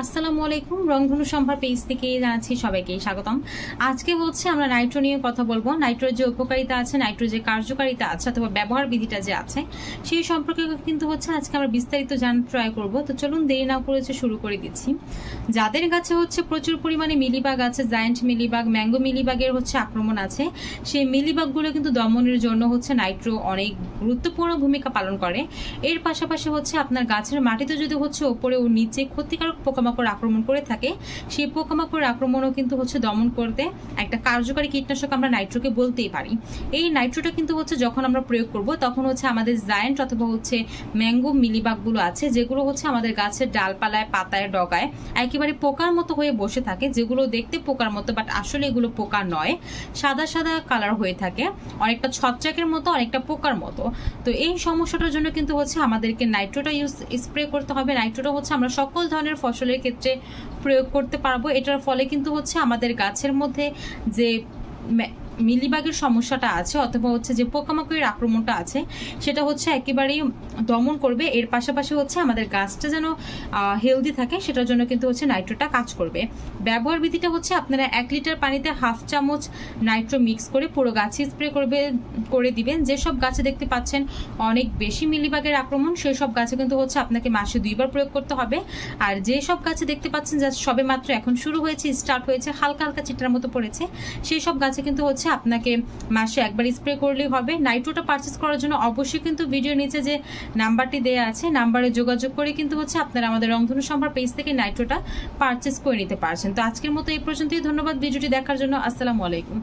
আসসালামু আলাইকুম। রংধনু সম্ভার পেজ থেকে জানাচ্ছি সবাইকে স্বাগতম। আজকে হচ্ছে আমরা নাইট্রো নিয়ে কথা বলবো। নাইট্রোর যে উপকারিতা আছে, নাইট্রোর যে কার্যকারিতা আছে অথবা ব্যবহার বিধিটা যে আছে সেই সম্পর্কে কিন্তু হচ্ছে আজকে আমরা বিস্তারিত জানার ট্রাই করব। তো চলুন দেরি না করে শুরু করে দিচ্ছি। যাদের কাছে হচ্ছে প্রচুর পরিমাণে মিলিবাগ আছে, জায়ান্ট মিলিবাগ, ম্যাঙ্গো মিলিবাগের হচ্ছে আক্রমণ আছে, সেই মিলিবাগগুলো কিন্তু দমনের জন্য হচ্ছে নাইট্রো অনেক গুরুত্বপূর্ণ ভূমিকা পালন করে। এর পাশাপাশি হচ্ছে আপনার গাছের মাটিতে যদি হচ্ছে ওপরে ও নিচে ক্ষতিকারক পোকামাকড় আক্রমণ করে থাকে, সেই পোকামাকড় আক্রমণও কিন্তু হচ্ছে দমন করতে একটা কার্যকরী কীটনাশক আমরা নাইট্রোকে বলতেই পারি। এই নাইট্রোটা কিন্তু হচ্ছে যখন আমরা প্রয়োগ করব তখন হচ্ছে আমাদের জায়ান্ট অথবা হচ্ছে ম্যাঙ্গো মিলিবাগগুলো আছে, যেগুলো হচ্ছে আমাদের গাছের ডালপালায়, পাতায়, ডগায় একেবারে পোকার মতো হয়ে বসে থাকে, যেগুলো দেখতে পোকার মতো বাট আসলে এগুলো পোকা নয়, সাদা সাদা কালার হয়ে থাকে, অনেকটা ছত্রাকের মতো, অনেকটা পোকার মতো। তো এই সমস্যাটার জন্য কিন্তু হচ্ছে আমাদেরকে নাইট্রোটা স্প্রে করতে হবে। নাইট্রোটা হচ্ছে আমরা সকল ধরনের ফসলের ক্ষেত্রে প্রয়োগ করতে পারবো। এটার ফলে কিন্তু হচ্ছে আমাদের গাছের মধ্যে যে মিলিবাগের সমস্যাটা আছে অথবা হচ্ছে যে পোকামাকড়ের আক্রমণটা আছে সেটা হচ্ছে একেবারেই দমন করবে। এর পাশাপাশি হচ্ছে আমাদের গাছটা যেন হেলদি থাকে সেটার জন্য কিন্তু হচ্ছে নাইট্রোটা কাজ করবে। ব্যবহার বিধিটা হচ্ছে আপনারা 1 লিটার পানিতে হাফ চামচ নাইট্রো মিক্স করে পুরো গাছে স্প্রে করে দিবেন। যেসব গাছে দেখতে পাচ্ছেন অনেক বেশি মিলিবাগের আক্রমণ, সেই সব গাছে কিন্তু হচ্ছে আপনাকে মাসে 2 বার প্রয়োগ করতে হবে। আর যেসব গাছে দেখতে পাচ্ছেন যা সবে মাত্র এখন শুরু হয়েছে, স্টার্ট হয়েছে, হালকা হালকা চিটার মতো পড়েছে, সেই সব গাছে কিন্তু হচ্ছে আপনাকে মাসে 1 বার স্প্রে করলেই হবে। নাইট্রোটা পারচেজ করার জন্য অবশ্যই কিন্তু ভিডিওর নিচে যে নাম্বারটি দেওয়া আছে নাম্বারে যোগাযোগ করে কিন্তু হচ্ছে আপনারা আমাদের রংধনু সম্ভার পেজ থেকে নাইট্রোটা পারচেজ করে নিতে পারছেন। তো আজকের মতো এই পর্যন্তই। ধন্যবাদ ভিডিওটি দেখার জন্য। আসসালামু আলাইকুম।